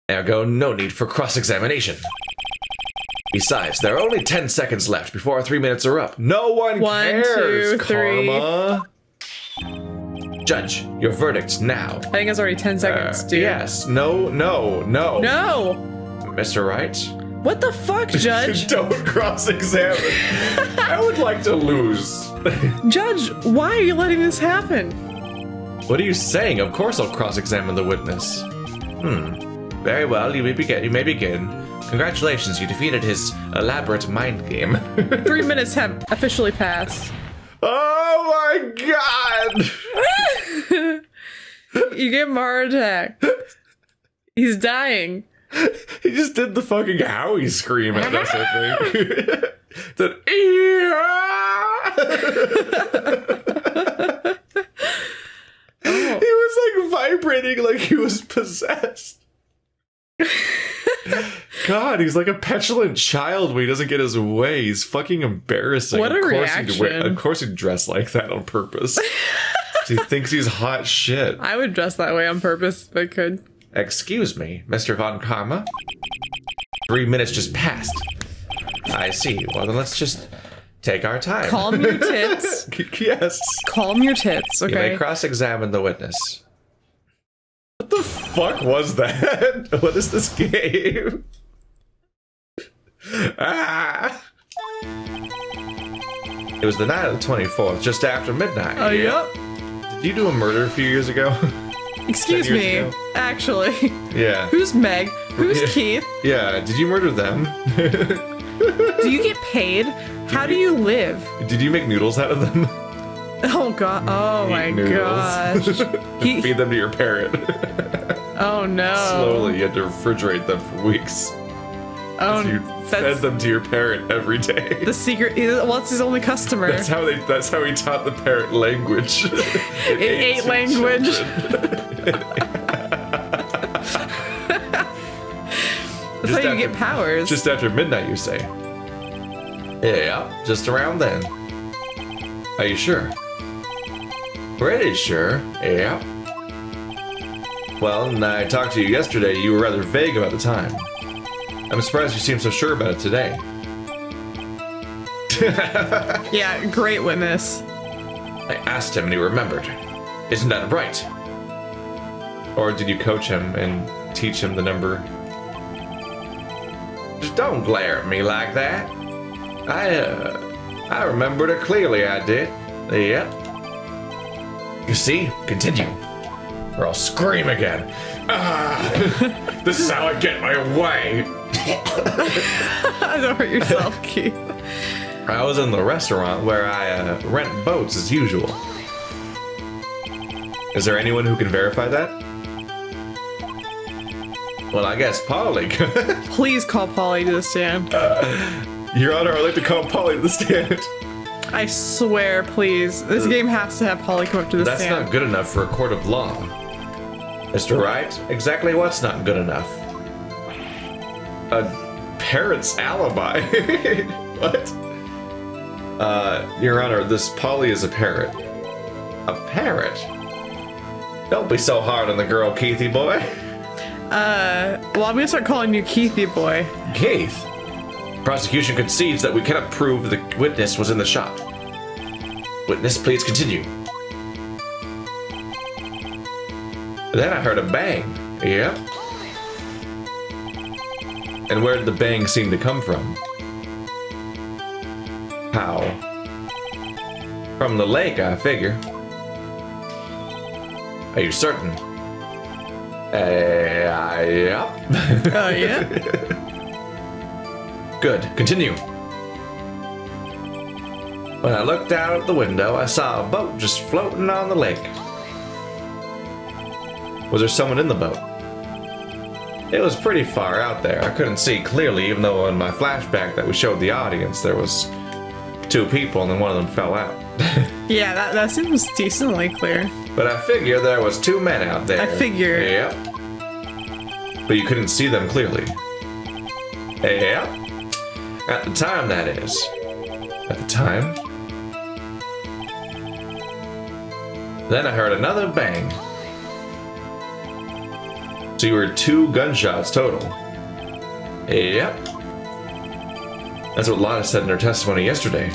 Ergo, no need for cross-examination. Besides, there are only 10 seconds left before our 3 minutes are up. No one cares, 1, 2, 3. Karma. Judge, your verdict now. I think it's already 10 seconds, dude. Yes. No. No! Mr. Wright? What the fuck, Judge? Don't cross-examine. I would like to lose. Judge, why are you letting this happen? What are you saying? Of course I'll cross-examine the witness. Very well, you may begin. Congratulations, you defeated his elaborate mind game. 3 minutes have officially passed. Oh my god! You gave him a heart attack. He's dying. He just did the fucking Howie scream at us, I think. That He was like vibrating like he was possessed. God, he's like a petulant child when he doesn't get his way. He's fucking embarrassing. What a reaction. Of course he'd dress like that on purpose. He thinks he's hot shit. I would dress that way on purpose if I could. Excuse me, Mr. Von Karma. 3 minutes just passed. I see. Well, then let's just take our time. Calm your tits. Yes. Calm your tits, okay? You may cross-examine the witness. What the fuck was that? What is this game? Ah! It was the night of the 24th, just after midnight. Oh, yep. Did you do a murder a few years ago? Excuse me, ago? actually. Yeah. Who's Meg? Who's Keith? Yeah, did you murder them? Do you get paid? How do you live? Did you make noodles out of them? Oh god! Oh my gosh! Feed them to your parrot. Oh no! Slowly, you had to refrigerate them for weeks. Oh, you fed them to your parrot every day. The secret. Well, it's his only customer. That's how he taught the parrot language. It ate language. That's how you get powers. Just after midnight, you say? Yeah, just around then. Are you sure? Pretty sure, yeah. Well, when I talked to you yesterday, you were rather vague about the time. I'm surprised you seem so sure about it today. Yeah, great witness. I asked him and he remembered. Isn't that right? Or did you coach him and teach him the number? Just don't glare at me like that. I remembered it clearly, I did. Yep. You see? Continue. Or I'll scream again. This is how I get my way. Don't hurt yourself, Keith. I was in the restaurant where I rent boats as usual. Is there anyone who can verify that? Well, I guess Polly could. Please call Polly to the stand. Your Honor, I'd like to call Polly to the stand. I swear, please. This game has to have Polly come up to the stand. That's not good enough for a court of law. Mr. Wright, exactly what's not good enough? A parrot's alibi? What? Your Honor, this Polly is a parrot. A parrot? Don't be so hard on the girl, Keithy boy. Well, I'm gonna start calling you Keithy boy. Keith? Prosecution concedes that we cannot prove the witness was in the shop. Witness, please continue. Then I heard a bang. Yep. And where did the bang seem to come from? How? From the lake, I figure. Are you certain? Yep. Oh, yeah? Good. Continue. When I looked out of the window, I saw a boat just floating on the lake. Was there someone in the boat? It was pretty far out there. I couldn't see clearly, even though in my flashback that we showed the audience, there was 2 people and then one of them fell out. Yeah, that seems decently clear. But I figure there was 2 men out there. I figured. Yep. But you couldn't see them clearly. Yep. At the time, that is. At the time. Then I heard another bang. So you were 2 gunshots total. Yep. That's what Lana said in her testimony yesterday.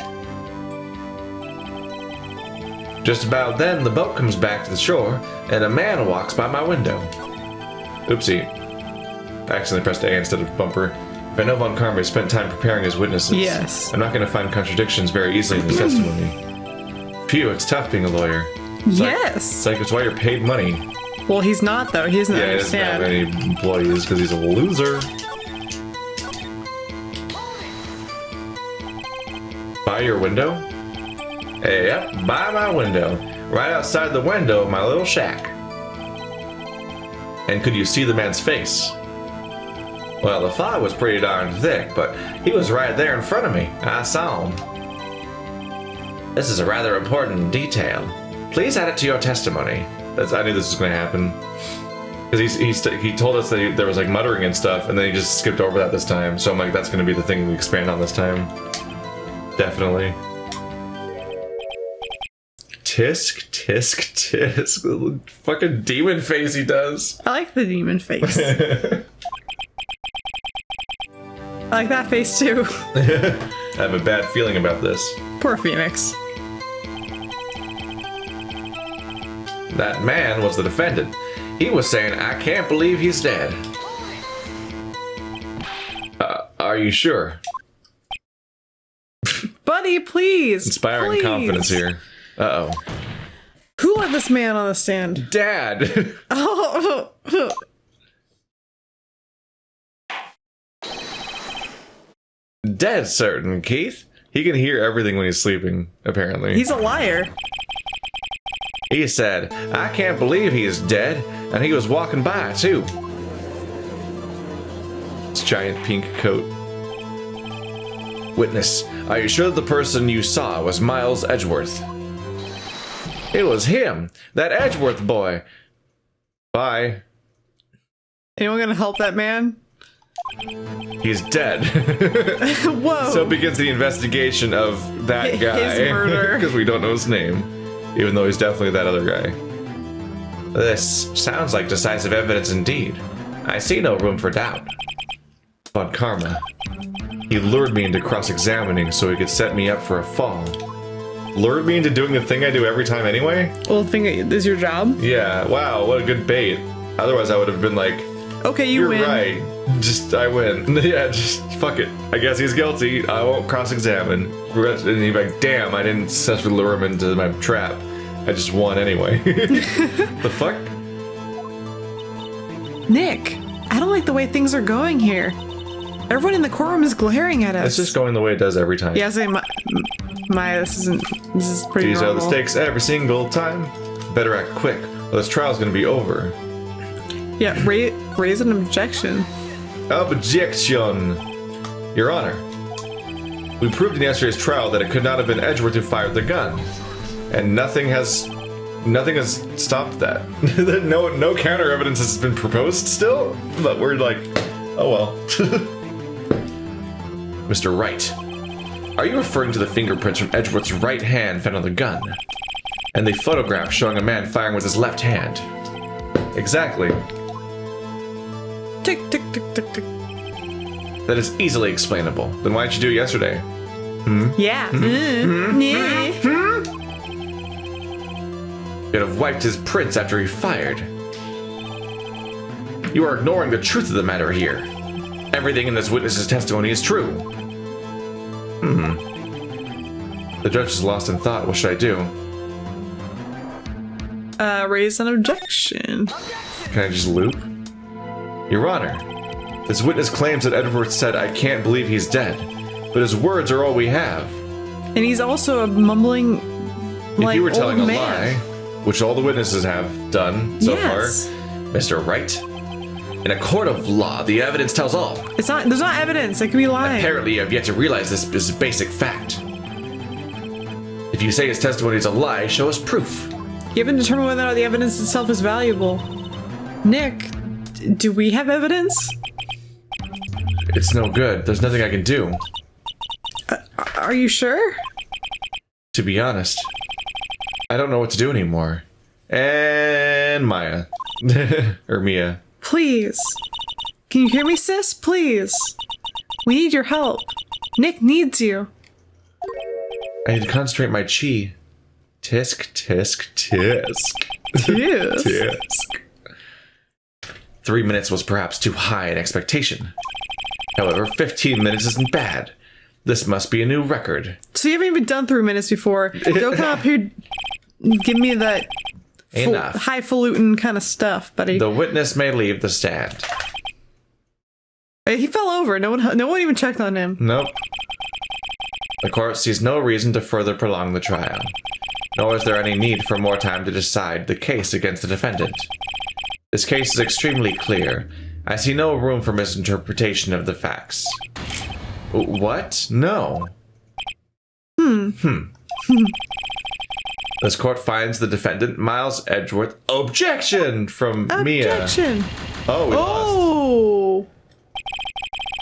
Just about then, the boat comes back to the shore, and a man walks by my window. Oopsie. I accidentally pressed A instead of bumper. If I know Von Karma spent time preparing his witnesses, Yes. I'm not going to find contradictions very easily in his testimony. Phew, it's tough being a lawyer. Yes. It's why you're paid money. Well, he's not, though. He doesn't Yeah, he doesn't have understand. any employees because he's a loser. By your window? Hey, yep, by my window. Right outside the window of my little shack. And could you see the man's face? Well, the fog was pretty darn thick, but he was right there in front of me. I saw him. This is a rather important detail. Please add it to your testimony. I knew this was going to happen. Because he told us that there was like muttering and stuff, and then he just skipped over that this time. So I'm like, that's going to be the thing we expand on this time. Definitely. Tisk, tisk, tisk. The fucking demon face he does. I like the demon face. I like that face, too. I have a bad feeling about this. Poor Phoenix. That man was the defendant. He was saying, I can't believe he's dead. Are you sure? Buddy, please. Inspiring please. confidence here. Uh-oh. Who let this man on the stand? Dad! Oh. Dead certain, Keith. He can hear everything when he's sleeping, apparently. He's a liar. He said, I can't believe he is dead, and he was walking by, too. His giant pink coat. Witness, are you sure the person you saw was Miles Edgeworth? It was him, that Edgeworth boy. Bye. Anyone gonna help that man? He's dead. Whoa. So begins the investigation of that His guy. murder. Because we don't know his name. Even though he's definitely that other guy. This sounds like decisive evidence indeed. I see no room for doubt. Von Karma. He lured me into cross-examining so he could set me up for a fall. Lured me into doing the thing I do every time anyway? Well, the thing is your job. Yeah, wow, what a good bait. Otherwise I would have been like, Okay, you you're win. right. I win. Yeah, just fuck it. I guess he's guilty. I won't cross-examine. And he'd be like, damn, I didn't successfully lure him into my trap. I just won anyway. The fuck? Nick, I don't like the way things are going here. Everyone in the courtroom is glaring at us. It's just going the way it does every time. Yeah, I say this is pretty These are normal. the stakes every single time. Better act quick, or this trial's gonna be over. Yeah, raise an objection. Objection! Your Honor. We proved in yesterday's trial that it could not have been Edgeworth who fired the gun. And nothing has stopped that. no counter evidence has been proposed still, but we're like, oh well. Mr. Wright, are you referring to the fingerprints from Edgeworth's right hand found on the gun? And the photograph showing a man firing with his left hand? Exactly. Tick, tick, tick, tick, tick. That is easily explainable. Then why didn't you do it yesterday? Yeah. Yeah. Could have wiped his prints after he fired. You are ignoring the truth of the matter here. Everything in this witness's testimony is true. The judge is lost in thought. What should I do? Raise an objection. Can I just loop? Your Honor, this witness claims that Edgeworth said, I can't believe he's dead. But his words are all we have. And he's also a mumbling, If you were telling old a man. lie, which all the witnesses have done so Yes. far, Mr. Wright, in a court of law, the evidence tells all. There's not evidence. It could be lying. Apparently, you have yet to realize this is a basic fact. If you say his testimony is a lie, show us proof. You haven't determined whether or not the evidence itself is valuable. Nick, do we have evidence? It's no good. There's nothing I can do. Are you sure? To be honest, I don't know what to do anymore. And Maya. Or Mia. please. Can you hear me, sis? Please. We need your help. Nick needs you. I need to concentrate my chi. Tisk, tisk, tisk. Yes. Tisk. 3 minutes was perhaps too high an expectation. However, 15 minutes isn't bad. This must be a new record. So you haven't even done 3 minutes before. Don't come up here, give me that highfalutin kind of stuff, buddy. The witness may leave the stand. He fell over. No one even checked on him. Nope. The court sees no reason to further prolong the trial, nor is there any need for more time to decide the case against the defendant. This case is extremely clear. I see no room for misinterpretation of the facts. What? No. This court finds the defendant, Miles Edgeworth. Objection from Mia. Objection. Oh, we lost. Oh.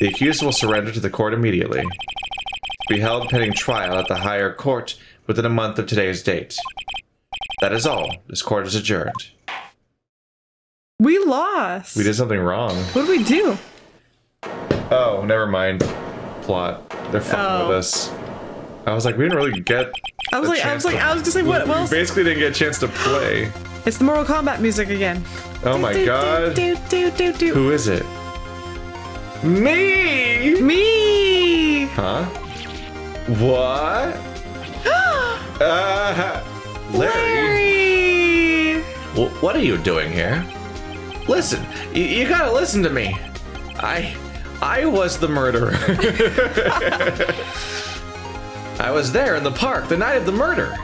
The accused will surrender to the court immediately. Be held pending trial at the higher court within a month of today's date. That is all. This court is adjourned. We lost. We did something wrong. What did we do? Oh, never mind. Plot. They're fucking with us. I was like, we didn't really get. I was gonna say what? We Well, basically didn't get a chance to play. it's the Mortal Kombat music again. Oh my god. Do. Who is it? Me. Me. Huh? What? Larry. Well, what are you doing here? Listen, you gotta listen to me. I was the murderer. I was there in the park the night of the murder.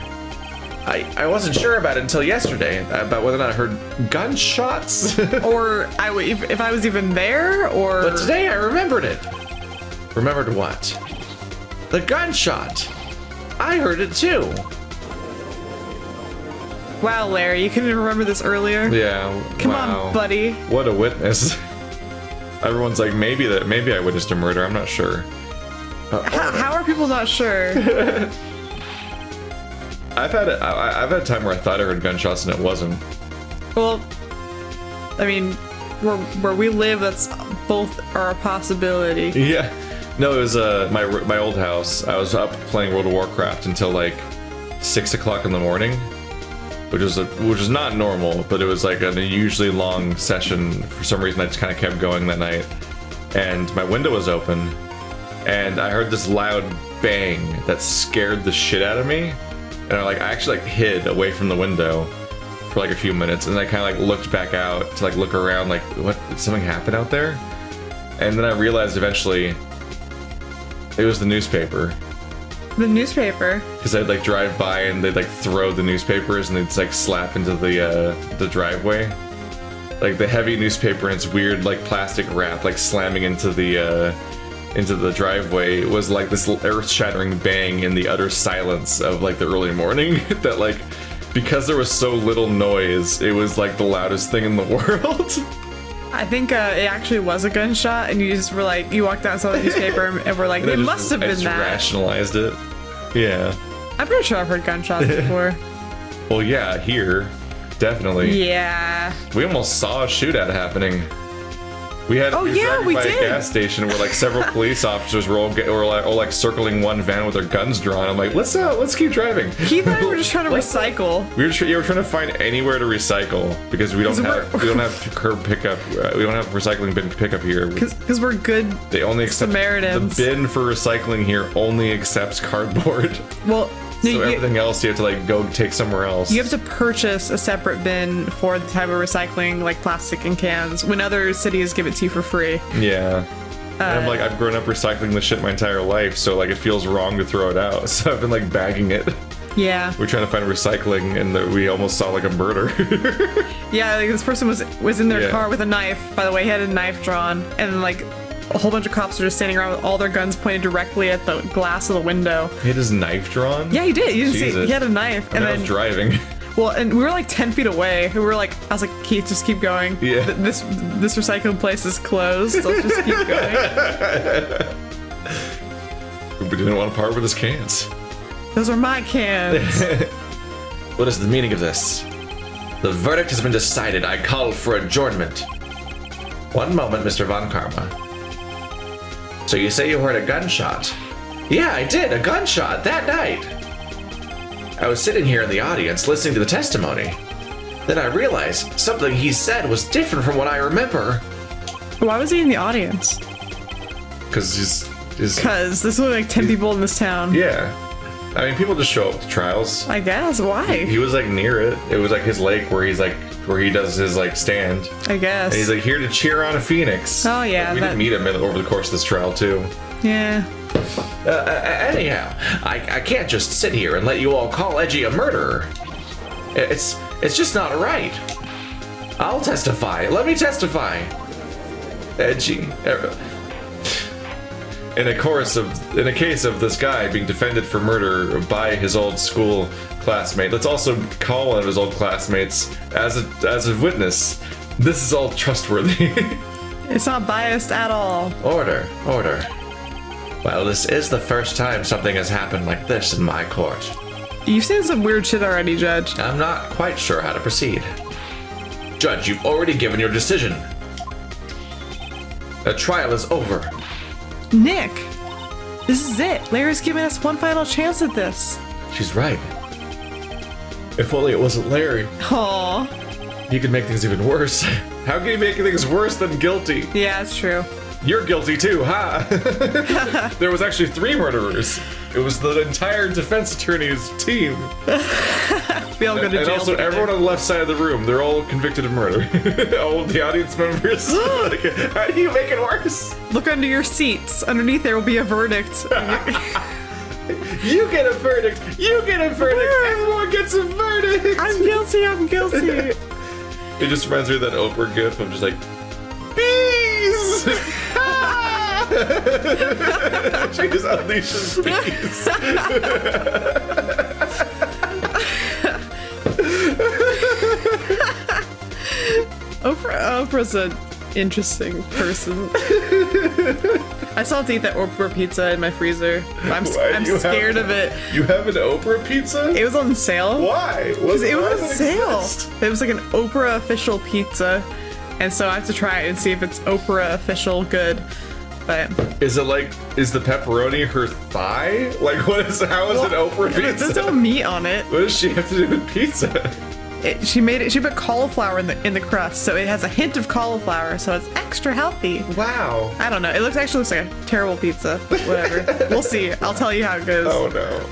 I wasn't sure about it until yesterday, about whether or not I heard gunshots. Or if I was even there, or... But today I remembered it. Remembered what? The gunshot. I heard it too. Wow, Larry, you couldn't even remember this earlier? Yeah. Come wow. on, buddy. What a witness. Everyone's like, maybe I witnessed a murder. I'm not sure. How are people not sure? I've had a time where I thought I heard gunshots and it wasn't. Well, I mean, where we live, that's both are a possibility. Yeah. No, it was my old house. I was up playing World of Warcraft until like 6 o'clock in the morning, which was not normal, but it was like an unusually long session. For some reason, I just kind of kept going that night, and my window was open, and I heard this loud bang that scared the shit out of me, and I actually hid away from the window for like a few minutes, and then I kind of looked back out to look around, what, did something happen out there? And then I realized eventually it was the newspaper. The newspaper? Because I'd drive by and they'd throw the newspapers and they'd slap into the driveway. The heavy newspaper and its weird plastic wrap slamming into the driveway was this earth-shattering bang in the utter silence of the early morning that because there was so little noise, it was the loudest thing in the world. I think it actually was a gunshot, and you just were you walked out and saw the newspaper, and we're it must have been that. Rationalized it. Yeah. I'm pretty sure I've heard gunshots before. Well, yeah, here. Definitely. Yeah. We almost saw a shootout happening. We had we by did. a gas station where several police officers were all circling one van with their guns drawn. I'm let's keep driving. Keith and I were just trying to recycle. We were trying to find anywhere to recycle because we don't have curb pickup. We don't have recycling bin pickup here. Because we're good. They only accept Samaritans. The bin for recycling here only accepts cardboard. Well. So everything else you have to go take somewhere else. You have to purchase a separate bin for the type of recycling, like plastic and cans, when other cities give it to you for free. Yeah. And I'm I've grown up recycling this shit my entire life, so it feels wrong to throw it out. So I've been bagging it. Yeah. We're trying to find recycling, and we almost saw a murder. Yeah, this person was in their car with a knife. By the way, he had a knife drawn, and a whole bunch of cops were just standing around with all their guns pointed directly at the glass of the window. He had his knife drawn? Yeah, he did. You didn't see. He had a knife. And then I was driving. Well, and we were 10 feet away. We were I was like, Keith, just keep going. Yeah. This recycling place is closed. So let's just keep going. We didn't want to part with his cans. Those are my cans. What is the meaning of this? The verdict has been decided. I call for adjournment. One moment, Mr. Von Karma. So you say you heard a gunshot? Yeah, I did, a gunshot, that night. I was sitting here in the audience listening to the testimony. Then I realized something he said was different from what I remember. Why was he in the audience? Because there's only like 10 people in this town. Yeah. I mean, people just show up to trials. I guess. Why? He was like near it. It was like his lake where he does his like stand. I guess. And he's like here to cheer on a Phoenix. Oh yeah. We didn't meet him over the course of this trial too. Yeah. Anyhow, I can't just sit here and let you all call Edgy a murderer. It's just not right. I'll testify. Let me testify. Edgy. In a case of this guy being defended for murder by his old school classmate, let's also call one of his old classmates as a witness. This is all trustworthy. It's not biased at all. Order. Well, this is the first time something has happened like this in my court. You've seen some weird shit already, Judge. I'm not quite sure how to proceed. Judge, you've already given your decision. The trial is over. Nick, this is it. Larry's giving us one final chance at this. She's right. If only it wasn't Larry. Aww. He could make things even worse. How can he make things worse than guilty? Yeah, it's true. You're guilty too, huh? There was actually 3 murderers. It was the entire defense attorney's team. We all go to jail. And also together. everyone on the left side of the room, they're all convicted of murder. All of the audience members. Like, how do you make it worse? Look under your seats. Underneath there will be a verdict. You get a verdict. You get a verdict. Everyone gets a verdict. I'm guilty. I'm guilty. It just reminds me of that Oprah gif of just like, bees! She just unleashes bees. Oprah's an interesting person. I still have to eat that Oprah pizza in my freezer. I'm scared of it. You have an Oprah pizza? It was on sale. Why? Because it was on sale. It was like an Oprah official pizza. And so I have to try it and see if it's Oprah official good. But is the pepperoni her thigh? Like how is it Oprah pizza? There's no meat on it. What does she have to do with pizza? She put cauliflower in the crust, so it has a hint of cauliflower, so it's extra healthy. Wow. I don't know. It actually looks like a terrible pizza. Whatever. We'll see. I'll tell you how it goes. Oh no.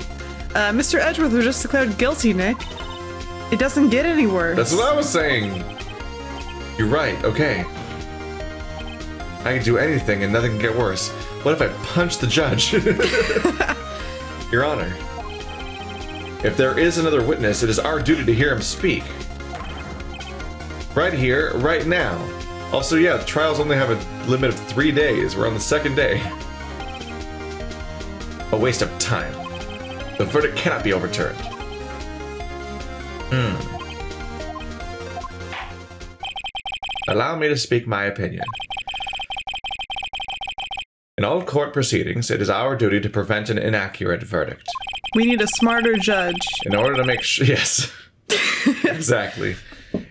Mr. Edgeworth was just declared guilty, Nick. It doesn't get any worse. That's what I was saying. You're right. Okay. I can do anything and nothing can get worse. What if I punch the judge? Your Honor. If there is another witness, it is our duty to hear him speak. Right here, right now. Also, yeah, trials only have a limit of 3 days. We're on the 2nd day. A waste of time. The verdict cannot be overturned. Allow me to speak my opinion. In all court proceedings, it is our duty to prevent an inaccurate verdict. We need a smarter judge. In order to make sure, yes, exactly.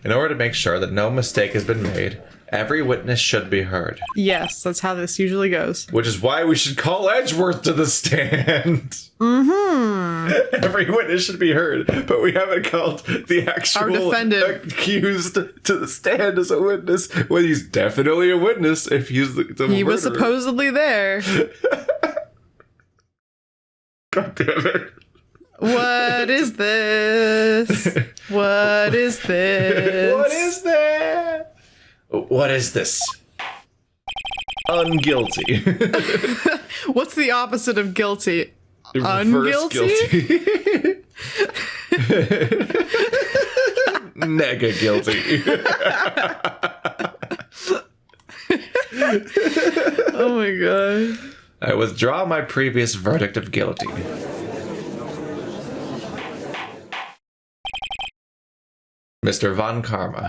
In order to make sure that no mistake has been made, every witness should be heard. Yes, that's how this usually goes. Which is why we should call Edgeworth to the stand. Every witness should be heard, but we haven't called the actual accused to the stand as a witness. Well, he's definitely a witness if he's the murderer. He was supposedly there. God damn it. What is this? What is this? What is that? What is this? Unguilty. What's the opposite of guilty? Unguilty? Nega guilty. Oh my god. I withdraw my previous verdict of guilty. Mr. Von Karma,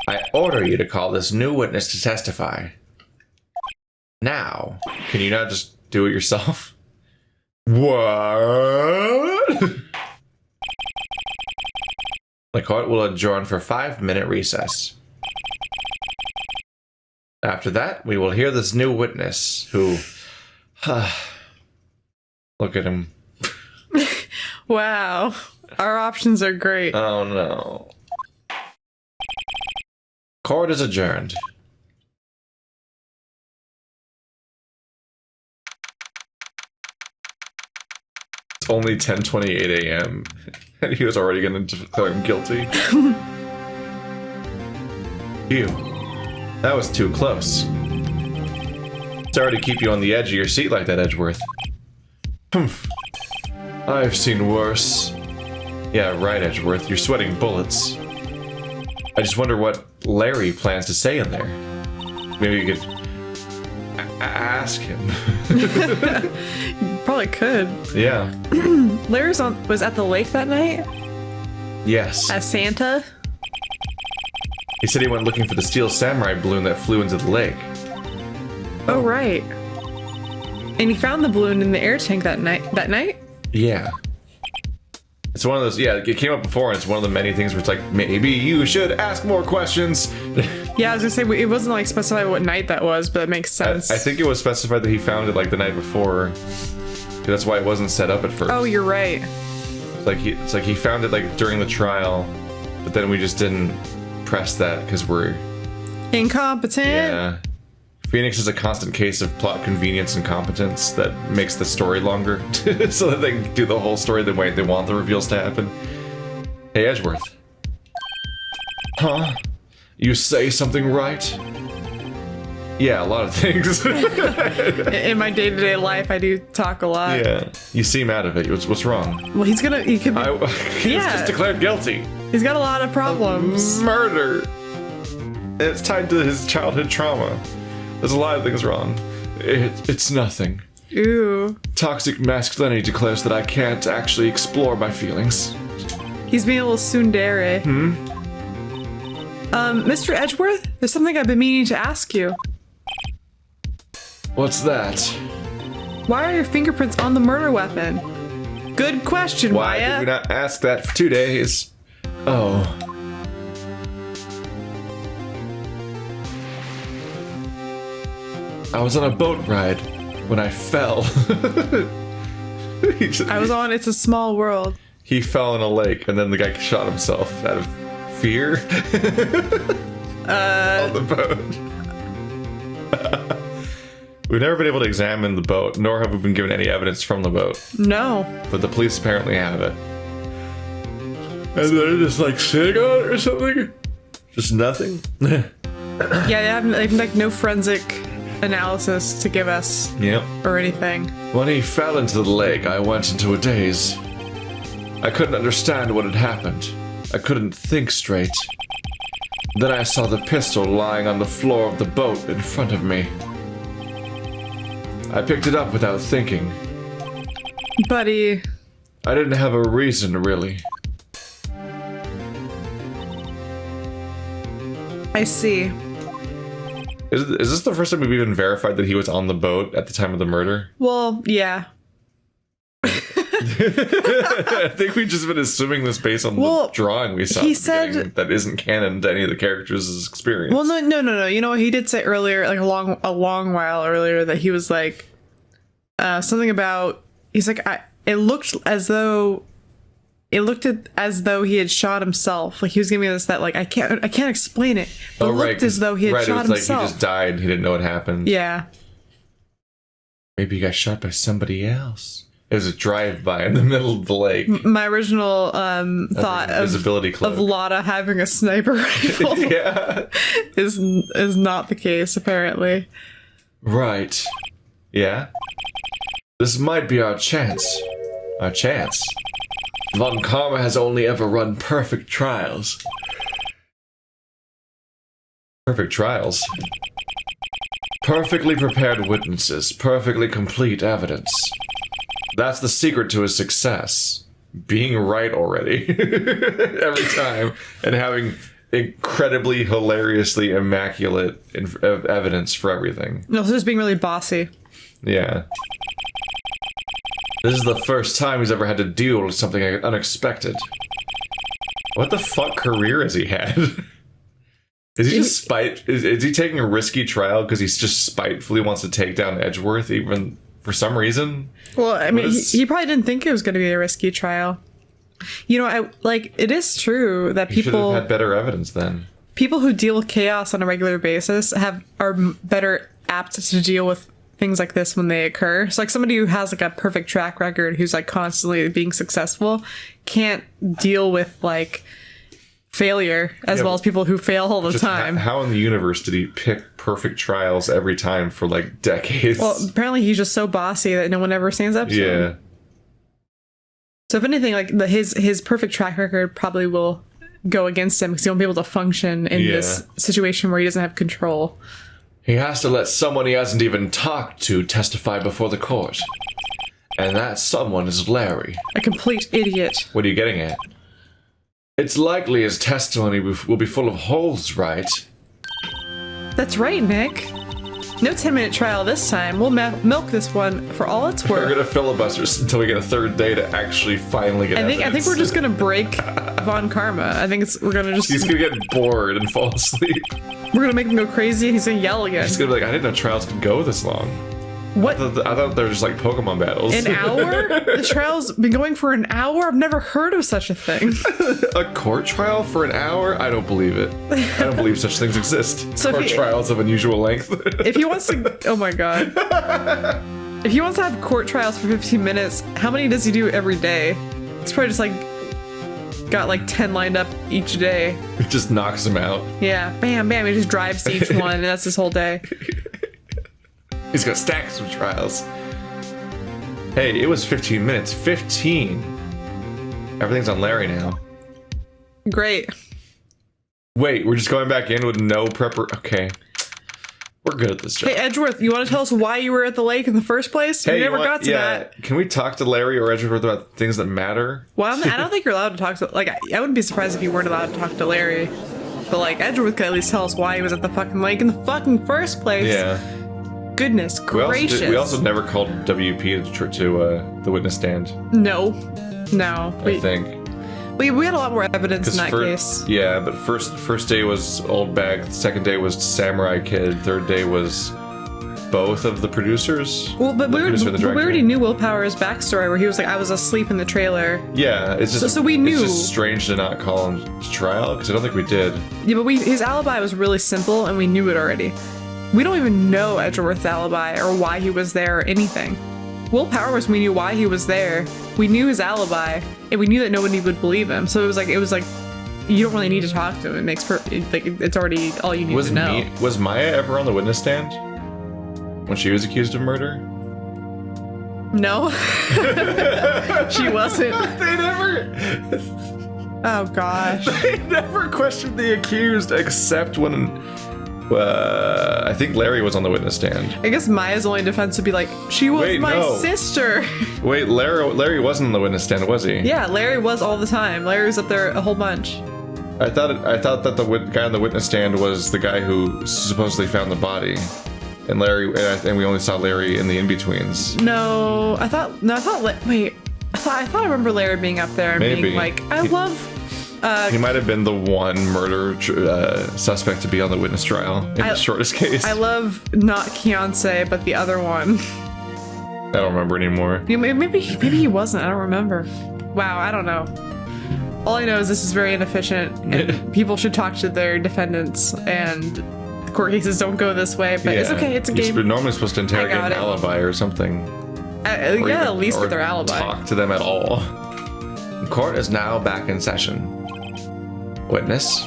I order you to call this new witness to testify. Now, can you not just do it yourself? What? The court will adjourn for 5-minute recess. After that, we will hear this new witness who... Look at him. Wow. Our options are great. Oh no. Court is adjourned. It's only 10:28 a.m. and he was already going to declare him guilty. Phew. That was too close. Sorry to keep you on the edge of your seat like that, Edgeworth. I've seen worse. Yeah, right, Edgeworth. You're sweating bullets. I just wonder what Larry plans to say in there. Maybe you could ask him. Probably could. Yeah. Larry was at the lake that night? Yes. As Santa? He said he went looking for the steel samurai balloon that flew into the lake. Oh, right. And he found the balloon in the air tank that night? Yeah. It's one of those, yeah, it came up before, and it's one of the many things where it's like, maybe you should ask more questions. Yeah, I was gonna say, it wasn't like specified what night that was, but it makes sense. I think it was specified that he found it like the night before. That's why it wasn't set up at first. Oh, you're right. It's like he found it like during the trial, but then we just didn't press that because we're... Incompetent? Yeah. Phoenix is a constant case of plot convenience and competence that makes the story longer, so that they can do the whole story the way they want the reveals to happen. Hey, Edgeworth. Huh? You say something right? Yeah, a lot of things. In my day-to-day life, I do talk a lot. Yeah. You seem out of it. What's wrong? Well, he could be... He's just declared guilty. He's got a lot of problems. Murder. It's tied to his childhood trauma. There's a lot of things wrong. It's nothing. Ooh. Toxic masculinity declares that I can't actually explore my feelings. He's being a little tsundere. Mr. Edgeworth, there's something I've been meaning to ask you. What's that? Why are your fingerprints on the murder weapon? Good question, Why Wyatt. did we not ask that for 2 days? Oh. I was on a boat ride when I fell. I was on It's a Small World. He fell in a lake, and then the guy shot himself out of fear. On the boat. We've never been able to examine the boat, nor have we been given any evidence from the boat. No. But the police apparently have it. And they're just like sitting on it or something? Just nothing? Yeah, they have like no forensic analysis to give us. Yep. Or anything. When he fell into the lake, I went into a daze. I couldn't understand what had happened. I couldn't think straight. Then I saw the pistol lying on the floor of the boat in front of me. I picked it up without thinking. Buddy. I didn't have a reason, really. I see. Is this the first time we've even verified that he was on the boat at the time of the murder? Well, yeah. I think we've just been assuming this based on the drawing we saw. He said that isn't canon to any of the characters' experience. Well, no. You know, he did say earlier, like a long while earlier, that he was like something about. He's like, it looked as though he had shot himself. Like he was giving us that, like I can't explain it. But it looked as though he had shot himself. Like he just died. He didn't know what happened. Yeah. Maybe he got shot by somebody else. It was a drive-by in the middle of the lake. My original thought of Lotta having a sniper rifle is not the case, apparently. Right. Yeah? This might be our chance. Our chance. Von Karma has only ever run perfect trials. Perfect trials? Perfectly prepared witnesses, perfectly complete evidence. That's the secret to his success. Being right already. Every time. And having incredibly, hilariously immaculate evidence for everything. No, so just being really bossy. Yeah. This is the first time he's ever had to deal with something unexpected. What the fuck career has he had? Is he just is he taking a risky trial because he's just spitefully wants to take down Edgeworth even for some reason? Well, I mean, he probably didn't think it was going to be a risky trial. You know, it is true that He should people have had better evidence then. People who deal with chaos on a regular basis are better apt to deal with things like this when they occur. So like somebody who has like a perfect track record, who's like constantly being successful, can't deal with like failure as well as people who fail all the time. How in the universe did he pick perfect trials every time for like decades? Well, apparently he's just so bossy that no one ever stands up to him. So if anything, like his perfect track record probably will go against him because he won't be able to function in this situation where he doesn't have control. He has to let someone he hasn't even talked to testify before the court. And that someone is Larry. A complete idiot. What are you getting at? It's likely his testimony will be full of holes, right? That's right, Nick. No 10-minute trial this time. We'll milk this one for all it's worth. We're gonna filibuster until we get a third day to actually finally get evidence. I think we're just gonna break Von Karma. I think we're gonna just... He's gonna get bored and fall asleep. We're gonna make him go crazy and he's gonna yell again. He's gonna be like, I didn't know trials could go this long. What? I thought they were just like Pokemon battles. An hour? The trial's been going for an hour? I've never heard of such a thing. A court trial for an hour? I don't believe it. I don't believe such things exist. So court trials of unusual length. If he wants to... Oh my god. If he wants to have court trials for 15 minutes, how many does he do every day? He's probably just like... got like 10 lined up each day. It just knocks him out. Yeah. Bam, bam. He just drives to each one and that's his whole day. He's got stacks of trials. Hey, it was 15 minutes. 15! Everything's on Larry now. Great. Wait, we're just going back in with no prepper. Okay. We're good at this job. Hey, Edgeworth, you want to tell us why you were at the lake in the first place? Hey, we never got to that. Can we talk to Larry or Edgeworth about things that matter? Well, I don't think you're allowed to talk to... Like, I wouldn't be surprised if you weren't allowed to talk to Larry. But, like, Edgeworth could at least tell us why he was at the fucking lake in the fucking first place. Yeah. Goodness gracious. We also never called WP to the witness stand. No. I think. We had a lot more evidence in that case. Yeah, but first day was Old Bag, second day was Samurai Kid, third day was both of the producers. Well, but we already knew Will Power's backstory where he was like, I was asleep in the trailer. Yeah, it's just so we knew. It's just strange to not call him to trial because I don't think we did. Yeah, but his alibi was really simple and we knew it already. We don't even know Edgeworth's alibi or why he was there or anything. Will Powers, we knew why he was there. We knew his alibi, and we knew that nobody would believe him. So it was like you don't really need to talk to him. It makes it's already all you need to know. Was Maya ever on the witness stand when she was accused of murder? No, she wasn't. They never. Oh gosh. They never questioned the accused except when. I think Larry was on the witness stand. I guess Maya's only defense would be like, she was my sister. Wait, Larry wasn't on the witness stand, was he? Yeah, Larry was all the time. Larry was up there a whole bunch. I thought that the guy on the witness stand was the guy who supposedly found the body, and we only saw Larry in the in-betweens. I thought I remember Larry being up there and being like, I love. He might have been the one murder suspect to be on the witness trial in the shortest case. I love not Keonsae, but the other one. I don't remember anymore. Yeah, maybe he wasn't. I don't remember. Wow, I don't know. All I know is this is very inefficient, and people should talk to their defendants, and court cases don't go this way. But it's okay. It's a game. You're normally supposed to interrogate an alibi or something. At least with their alibi. Talk to them at all. Court is now back in session. Witness,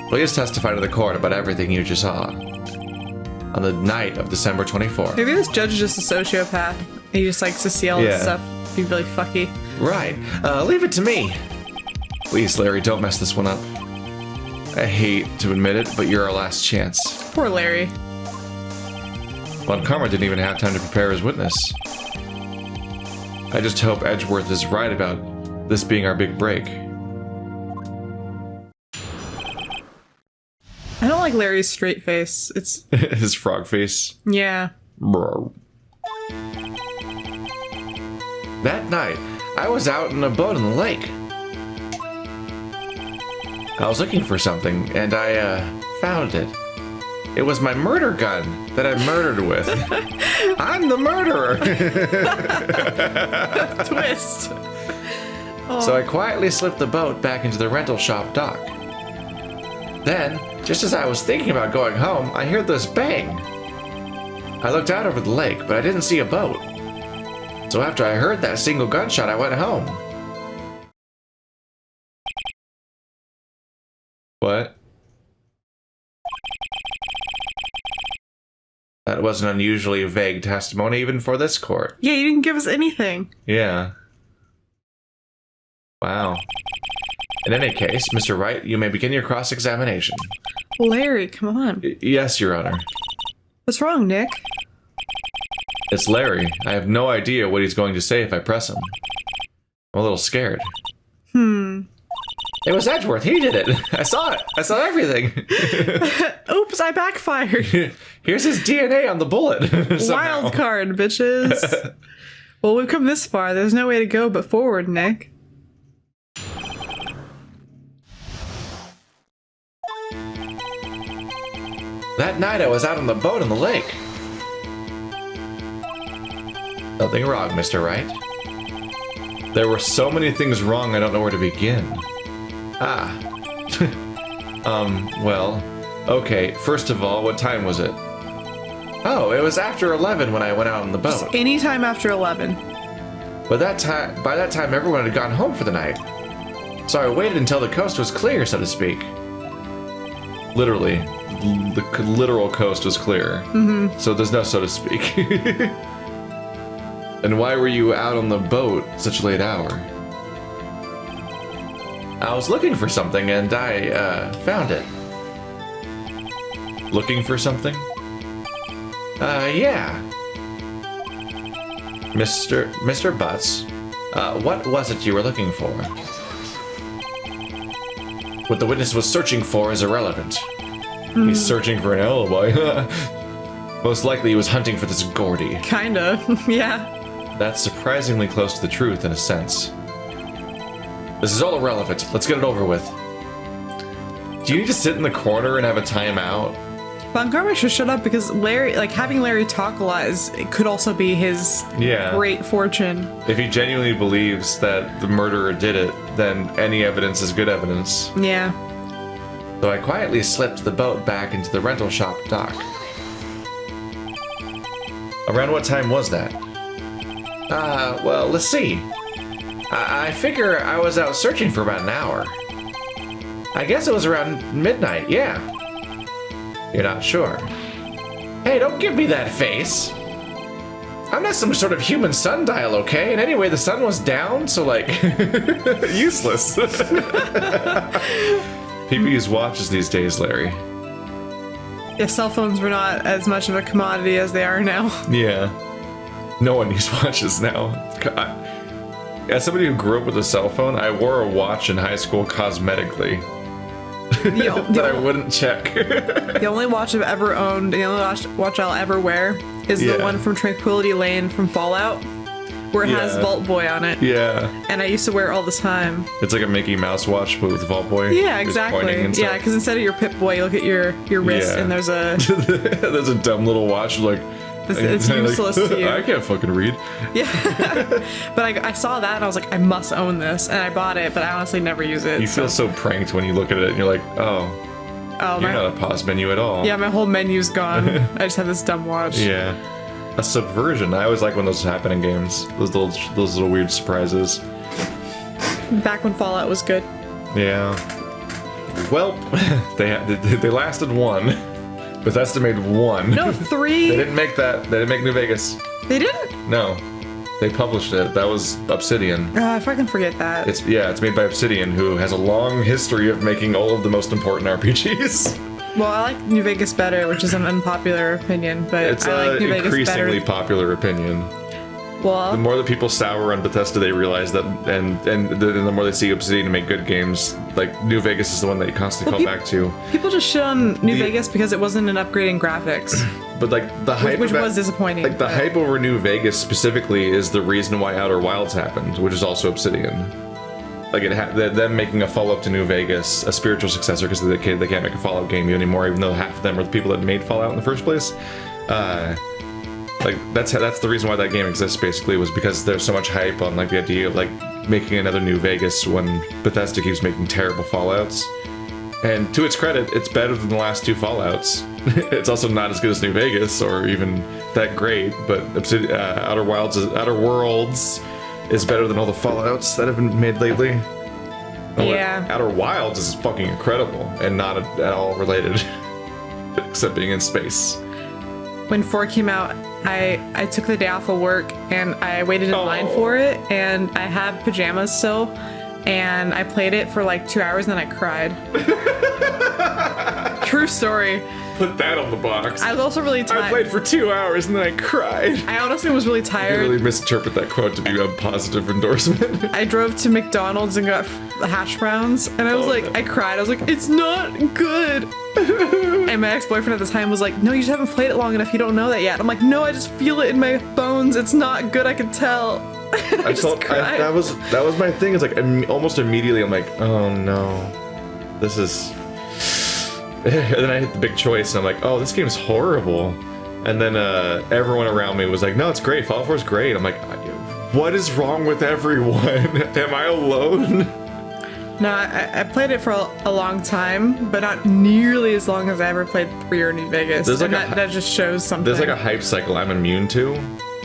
please testify to the court about everything you just saw on the night of December 24th. Maybe this judge is just a sociopath. He just likes to see all this stuff be really fucky. Right. Leave it to me. Please, Larry, don't mess this one up. I hate to admit it, but you're our last chance. Poor Larry. Von Karma didn't even have time to prepare his witness. I just hope Edgeworth is right about this being our big break. I don't like Larry's straight face. It's his frog face. Yeah. Bro. That night, I was out in a boat in the lake. I was looking for something, and I found it. It was my murder gun that I murdered with. I'm the murderer. Twist. Oh. So I quietly slipped the boat back into the rental shop dock. Then, just as I was thinking about going home, I heard this bang. I looked out over the lake, but I didn't see a boat. So after I heard that single gunshot, I went home. What? That was an unusually vague testimony even for this court. Yeah, you didn't give us anything. Yeah. Wow. In any case, Mr. Wright, you may begin your cross-examination. Larry, come on. Yes, Your Honor. What's wrong, Nick? It's Larry. I have no idea what he's going to say if I press him. I'm a little scared. It was Edgeworth. He did it. I saw it. I saw everything. Oops, I backfired. Here's his DNA on the bullet. Wild card, bitches. Well, we've come this far. There's no way to go but forward, Nick. That night I was out on the boat in the lake. Nothing wrong, Mr. Wright. There were so many things wrong I don't know where to begin. Well, okay, first of all, what time was it? Oh, it was after 11 when I went out on the boat. Just any time after 11. But by that time, everyone had gone home for the night. So I waited until the coast was clear, so to speak. Literally, the literal coast was clear. So there's no so to speak. And why were you out on the boat at such a late hour? I was looking for something and I found it. Looking for something? Yeah. Mr. Butts, what was it you were looking for? What the witness was searching for is irrelevant. He's searching for an alibi. Most likely he was hunting for this Gordy. Kinda, yeah. That's surprisingly close to the truth in a sense. This is all irrelevant. Let's get it over with. Do you need to sit in the corner and have a timeout? Montgomery should shut up because Larry, like having Larry talk a lot it could also be his great fortune. If he genuinely believes that the murderer did it, then any evidence is good evidence. Yeah. So I quietly slipped the boat back into the rental shop dock. Around what time was that? Well, let's see. I figure I was out searching for about an hour. I guess it was around midnight, yeah. You're not sure. Hey, don't give me that face. I'm not some sort of human sundial, okay? And anyway, the sun was down, so like, useless. People use watches these days, Larry. Yeah, cell phones were not as much of a commodity as they are now. Yeah. No one uses watches now. As somebody who grew up with a cell phone, I wore a watch in high school cosmetically. That I wouldn't check. The only watch I've ever owned, the only watch I'll ever wear is the one from Tranquility Lane from Fallout, where it has Vault Boy on it. Yeah. And I used to wear it all the time. It's like a Mickey Mouse watch, but with Vault Boy. Yeah, exactly. Yeah, because instead of your Pip-Boy, you look at your wrist and there's a... there's a dumb little watch like... It's useless to you. I can't fucking read. Yeah. But I saw that and I was like, I must own this. And I bought it, but I honestly never use it. You feel so pranked when you look at it and you're like, oh you're not a pause menu at all. Yeah, my whole menu's gone. I just have this dumb watch. Yeah. A subversion. I always like when those happen in games. Those little weird surprises. Back when Fallout was good. Yeah. Well, they lasted one. Bethesda made one. No, 3. They didn't make that. They didn't make New Vegas. They didn't? No. They published it. That was Obsidian. I fucking forget that. It's made by Obsidian, who has a long history of making all of the most important RPGs. Well, I like New Vegas better, which is an unpopular opinion, but it's I like New Vegas better. It's an increasingly popular opinion. Well, the more that people sour on Bethesda, they realize that, and the more they see Obsidian to make good games, like New Vegas is the one that you constantly call back to. People just shit on New Vegas because it wasn't an upgrade in graphics. But like the hype, which was disappointing. Like the hype over New Vegas specifically is the reason why Outer Wilds happened, which is also Obsidian. like them making a follow-up to New Vegas, a spiritual successor, because they can't make a Fallout game anymore, even though half of them are the people that made Fallout in the first place. Like that's the reason why that game exists, basically, was because there's so much hype on like the idea of like making another New Vegas when Bethesda keeps making terrible Fallouts. And to its credit, it's better than the last 2 Fallouts. It's also not as good as New Vegas or even that great, but Outer Worlds is better than all the Fallouts that have been made lately. Yeah. Outer Wilds is fucking incredible and not at all related, except being in space. When 4 came out, I took the day off of work and I waited in line for it, and I had pajamas still, and I played it for like 2 hours and then I cried. True story. Put that on the box. I was also really tired. I played for 2 hours and then I cried. I honestly was really You tired. really misinterpret that quote to be a positive endorsement. I drove to McDonald's and got hash browns, and I was I cried. I was like, it's not good. And my ex-boyfriend at the time was like, no, you just haven't played it long enough. You don't know that yet. I'm like, no, I just feel it in my bones. It's not good. I can tell. That was my thing. It's like almost immediately I'm like, oh no, this is. And then I hit the big choice, and I'm like, oh, this game's horrible. And then everyone around me was like, no, it's great. Fallout 4 is great. I'm like, what is wrong with everyone? Am I alone? No, I played it for a long time, but not nearly as long as I ever played 3 or New Vegas. There's like that just shows something. There's like a hype cycle I'm immune to,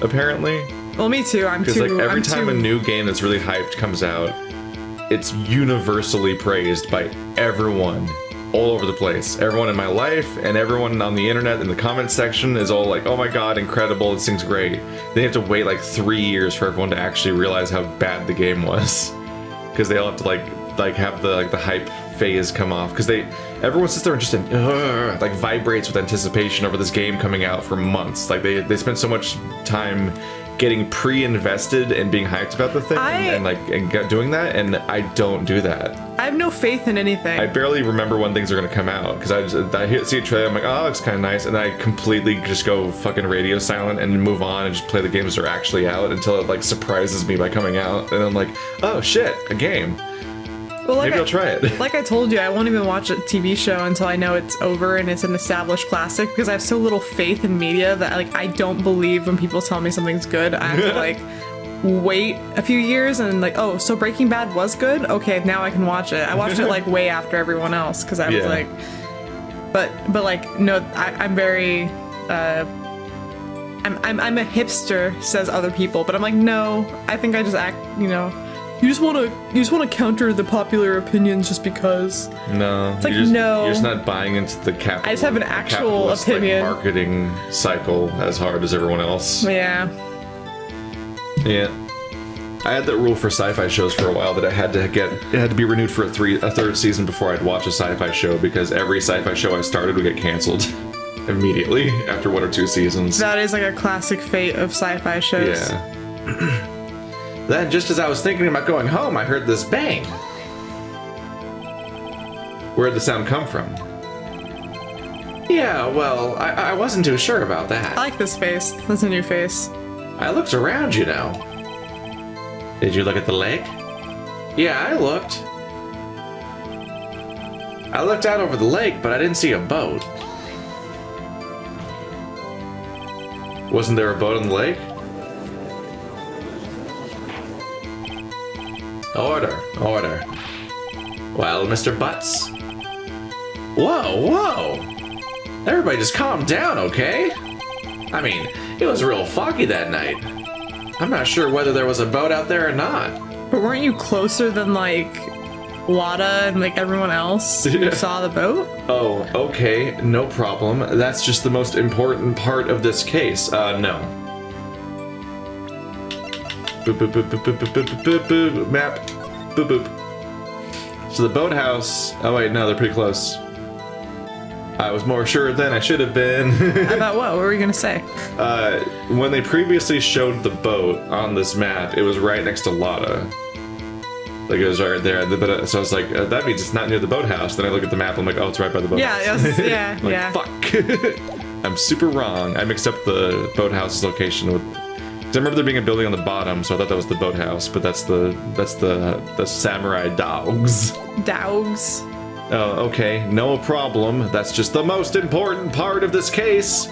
apparently. Well, me too. Because like every time a new game that's really hyped comes out, it's universally praised by everyone all over the place. Everyone in my life and everyone on the internet in the comments section is all like, oh my god, incredible, this thing's great. Then you have to wait like 3 years for everyone to actually realize how bad the game was. Because they all have to like have the hype phase come off. Because everyone sits there and just like vibrates with anticipation over this game coming out for months. Like they spend so much time getting pre-invested and being hyped about the thing and doing that, and I don't do that. I have no faith in anything. I barely remember when things are gonna come out because I see a trailer, I'm like, oh, it's kind of nice, and then I completely just go fucking radio silent and move on and just play the games that are actually out until it like surprises me by coming out, and I'm like, oh shit, a game. Well, maybe I'll try it. Like I told you, I won't even watch a TV show until I know it's over and it's an established classic, because I have so little faith in media that like I don't believe when people tell me something's good. I have to like wait a few years and like, oh, so Breaking Bad was good? Okay, now I can watch it. I watched it like way after everyone else because I was like, but like no, I'm very I'm a hipster, says other people, but I'm like, no, I think I just act, you know. You just want to counter the popular opinions just because. No, it's like no. You're just not buying into the I just have an actual opinion. Like, marketing cycle as hard as everyone else. Yeah. Yeah. I had that rule for sci-fi shows for a while that it had to be renewed for a third season before I'd watch a sci-fi show, because every sci-fi show I started would get canceled immediately after 1 or 2 seasons. That is like a classic fate of sci-fi shows. Yeah. Then, just as I was thinking about going home, I heard this bang. Where'd the sound come from? Yeah, well, I wasn't too sure about that. I like this face. That's a new face. I looked around, you know. Did you look at the lake? Yeah, I looked. I looked out over the lake, but I didn't see a boat. Wasn't there a boat on the lake? Order, order. Well, Mr. Butts. Whoa! Everybody just calm down, okay? I mean, it was real foggy that night. I'm not sure whether there was a boat out there or not. But weren't you closer than, like, Wada and, like, everyone else who saw the boat? Oh, okay, no problem. That's just the most important part of this case. No. Boop, boop, boop, boop, boop, boop, boop, boop, boop, map. Boop, boop. So the boathouse... Oh, wait, no, they're pretty close. I was more sure than I should have been. About what? What were you going to say? When they previously showed the boat on this map, it was right next to Lada. Like, it was right there. So I was like, that means it's not near the boathouse. Then I look at the map, I'm like, oh, it's right by the boathouse. Yeah, like, fuck. I'm super wrong. I mixed up the boathouse's location with I remember there being a building on the bottom, so I thought that was the boathouse, but that's the samurai dogs. Dogs. Oh, okay, no problem. That's just the most important part of this case.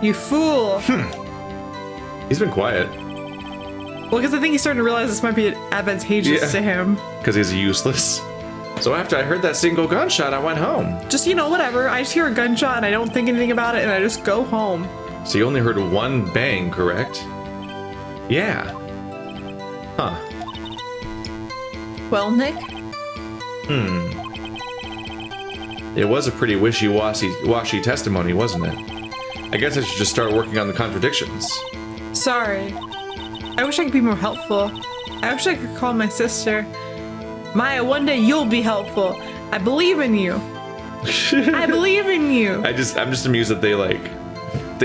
You fool. He's been quiet. Well, because I think he's starting to realize this might be advantageous to him. Because he's useless. So after I heard that single gunshot, I went home. Just, whatever. I just hear a gunshot and I don't think anything about it and I just go home. So you only heard one bang, correct? Yeah. Huh. Well, Nick? It was a pretty wishy-washy testimony, wasn't it? I guess I should just start working on the contradictions. Sorry. I wish I could be more helpful. I wish I could call my sister. Maya, one day you'll be helpful. I believe in you. I believe in you. I'm just amused that they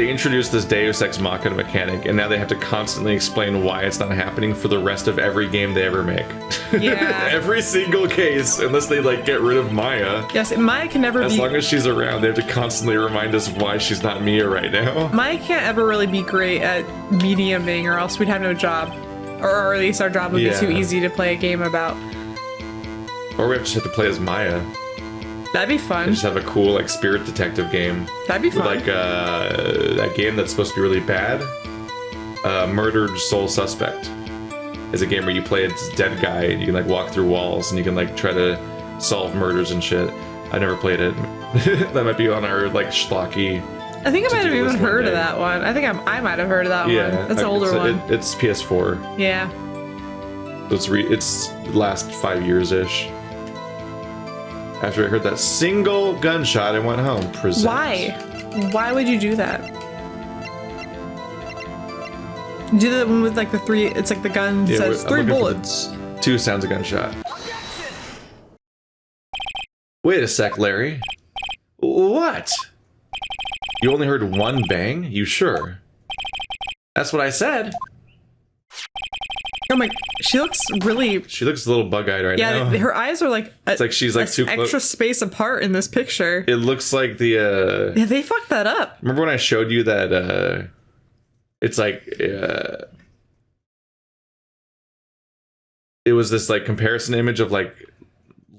introduced this Deus Ex Machina mechanic, and now they have to constantly explain why it's not happening for the rest of every game they ever make. Yeah. Every single case, unless they get rid of Maya. Yes, Maya can never be. As long as she's around, they have to constantly remind us why she's not Mia right now. Maya can't ever really be great at mediuming, or else we'd have no job. Or at least our job would be too easy to play a game about. Or we just have to play as Maya. That'd be fun. And just have a cool spirit detective game. That'd be fun. With, that game that's supposed to be really bad. Murdered Soul Suspect is a game where you play as a dead guy and you can walk through walls and you can try to solve murders and shit. I never played it. That might be on our schlocky. I think I might have even heard of that one. I think I might have heard of that one. That's an older one. It's PS4. Yeah. It's last 5 years-ish. After I heard that single gunshot, I went home. Present. Why? Why would you do that? Do the one with the three, it's the gun says 3 bullets. 2 sounds a gunshot. Wait a sec, Larry. What? You only heard 1 bang? You sure? That's what I said. Oh my, she looks really... She looks a little bug-eyed right now. Yeah, her eyes are it's like she's too close. Extra space apart in this picture. It looks like the... Yeah, they fucked that up. Remember when I showed you that, it's it was this comparison image of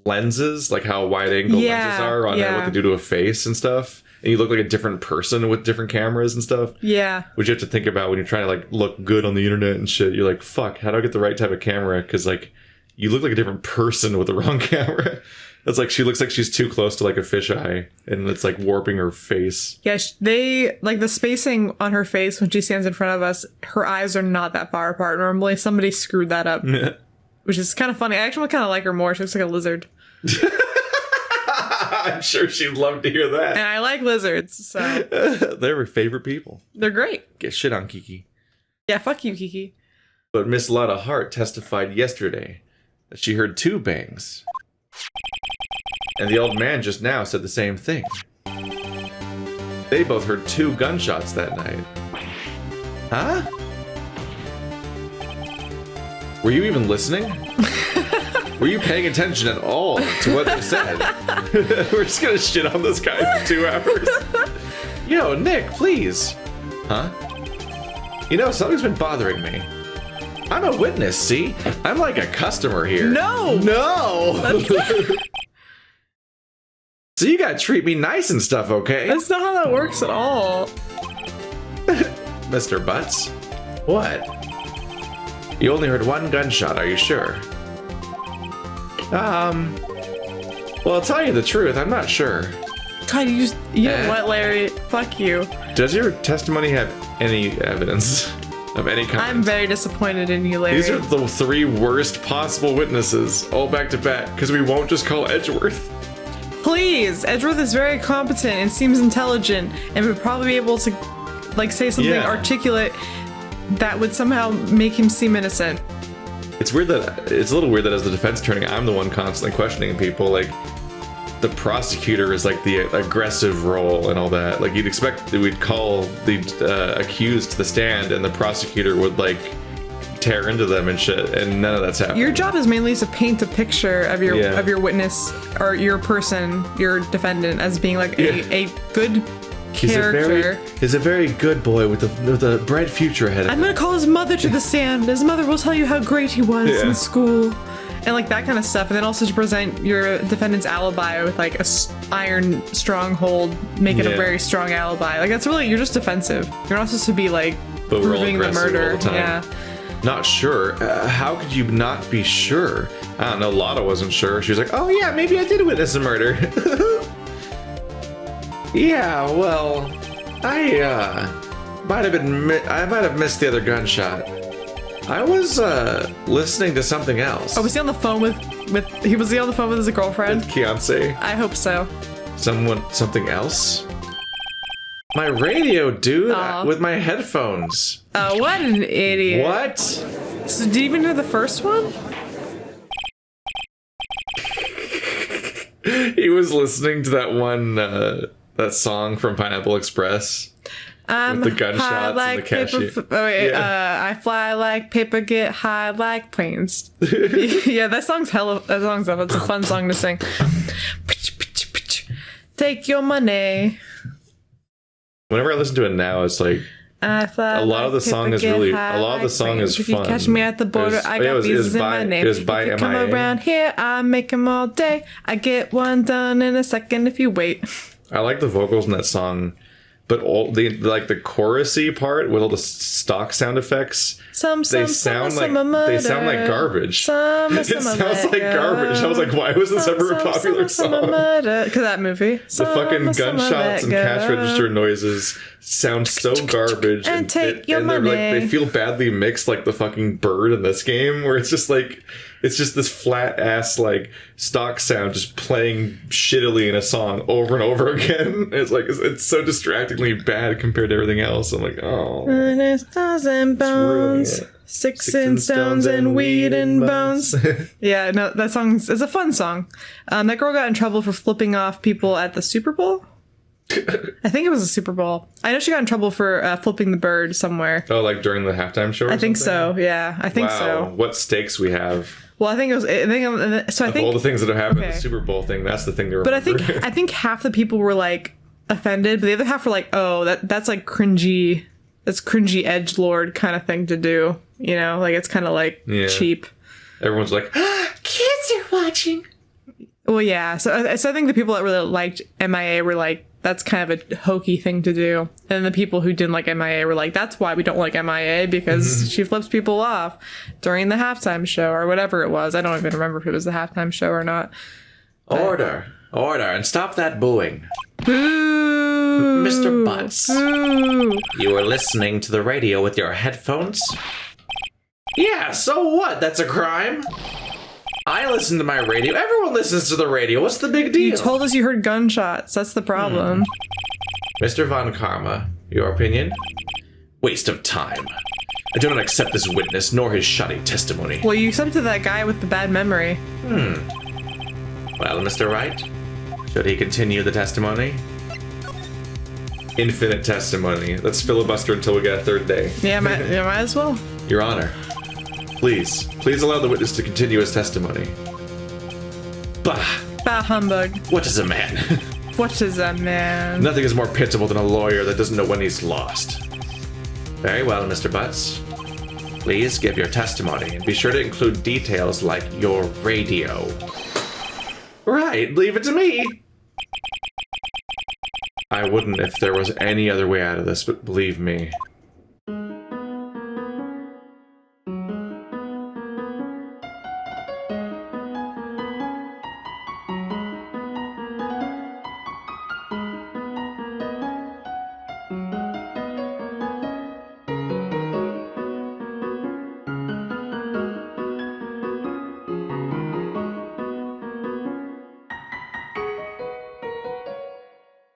lenses, how wide-angle lenses are on what they do to a face and stuff. And you look like a different person with different cameras and stuff. Yeah. Which you have to think about when you're trying to look good on the internet and shit. You're like, fuck, how do I get the right type of camera? Because you look like a different person with the wrong camera. It's she looks like she's too close to a fisheye, and it's warping her face. Yeah, they the spacing on her face when she stands in front of us. Her eyes are not that far apart. Normally, somebody screwed that up, which is kind of funny. I actually kind of like her more. She looks like a lizard. I'm sure she'd love to hear that. And I like lizards, so... They're her favorite people. They're great. Get shit on, Kiki. Yeah, fuck you, Kiki. But Miss Lotta Hart testified yesterday that she heard 2 bangs. And the old man just now said the same thing. They both heard 2 gunshots that night. Huh? Were you even listening? Were you paying attention at all to what they said? We're just gonna shit on this guy for 2 hours. Yo, Nick, please. Huh? Something's been bothering me. I'm a witness, see? I'm like a customer here. No! No! So you gotta treat me nice and stuff, okay? That's not how that works at all. Mr. Butts? What? You only heard 1 gunshot, are you sure? Well, I'll tell you the truth, I'm not sure. God, you know what, Larry? Fuck you. Does your testimony have any evidence of any kind? I'm very disappointed in you, Larry. These are the 3 worst possible witnesses, all back to back, because we won't just call Edgeworth. Please! Edgeworth is very competent and seems intelligent, and would probably be able to, say something articulate that would somehow make him seem innocent. It's a little weird that as the defense attorney, I'm the one constantly questioning people. The prosecutor is the aggressive role and all that. You'd expect that we'd call the accused to the stand and the prosecutor would tear into them and shit, and none of that's happening. Your job is mainly to paint a picture of your witness or your person, your defendant, as being a good character. He's a very good boy with a bright future ahead of him. I'm gonna call his mother to the stand. His mother will tell you how great he was in school. And like that kind of stuff. And then also to present your defendant's alibi with like a iron stronghold, make it a very strong alibi. Like that's really, you're just defensive. You're not supposed to be like proving the murder. All the time. Yeah. Not sure. How could you not be sure? I don't know. Lotta wasn't sure. She was like, "Oh yeah, maybe I did witness a murder." Yeah. Well, I might have missed the other gunshot. I was listening to something else. Oh, was he on the phone with he on the phone with his girlfriend? With Fiance. I hope so. Something else? My radio, dude, with my headphones. Oh, what an idiot. What? So did you even hear the first one? He was listening to that one, that song from Pineapple Express. With the gunshots and the cashew. I fly like paper, get high like planes. Yeah, that song's up. It's a fun song to sing. Take your money. Whenever I listen to it now, it's like I fly a lot of the song is really fun. If you catch me at the border, I got visas in my name. If you come around here, I make them all day. I get one done in a second if you wait. I like the vocals in that song. But all the chorusy part with all the stock sound effects, they sound like garbage. It sounds like garbage. I was like, why was this ever a popular song? Because that movie. The fucking gunshots and cash register noises sound so garbage, and take your money. They feel badly mixed, like the fucking bird in this game, where it's just like. It's just this flat ass like stock sound just playing shittily in a song over and over again. It's like it's so distractingly bad compared to everything else. I'm like, oh. 1,000 bones, six in stones and weed and bones. Yeah, no, that song's it's a fun song. That girl got in trouble for flipping off people at the Super Bowl. I think it was a Super Bowl. I know she got in trouble for flipping the bird somewhere. Oh, like during the halftime show? I think so. Yeah, I think so. What stakes we have. Well, I think it was. I think all the things that have happened in the Super Bowl thing. That's the thing to remember. But I think half the people were like offended, but the other half were like, "Oh, that's like cringy. That's cringy edgelord kind of thing to do." You know, like it's kind of like cheap. Everyone's like, "Kids are watching." Well, yeah. So I think the people that really liked MIA were like, that's kind of a hokey thing to do. And the people who didn't like MIA were like, that's why we don't like MIA, because she flips people off during the halftime show or whatever it was. I don't even remember if it was the halftime show or not. Order, and stop that booing. Boo! Mr. Butts, Boo! You are listening to the radio with your headphones? Yeah, so what? That's a crime? I listen to my radio. Everyone listens to the radio. What's the big deal? You told us you heard gunshots. That's the problem. Mr. Von Karma, your opinion? Waste of time. I do not accept this witness nor his shoddy testimony. Well, you accepted that guy with the bad memory. Well, Mr. Wright, should he continue the testimony? Infinite testimony. Let's filibuster until we get a third day. Yeah, might as well. Your Honor. Please allow the witness to continue his testimony. Bah! Bah humbug. What is a man? What is a man? Nothing is more pitiable than a lawyer that doesn't know when he's lost. Very well, Mr. Butts. Please give your testimony and be sure to include details like your radio. Right, leave it to me! I wouldn't if there was any other way out of this, but believe me,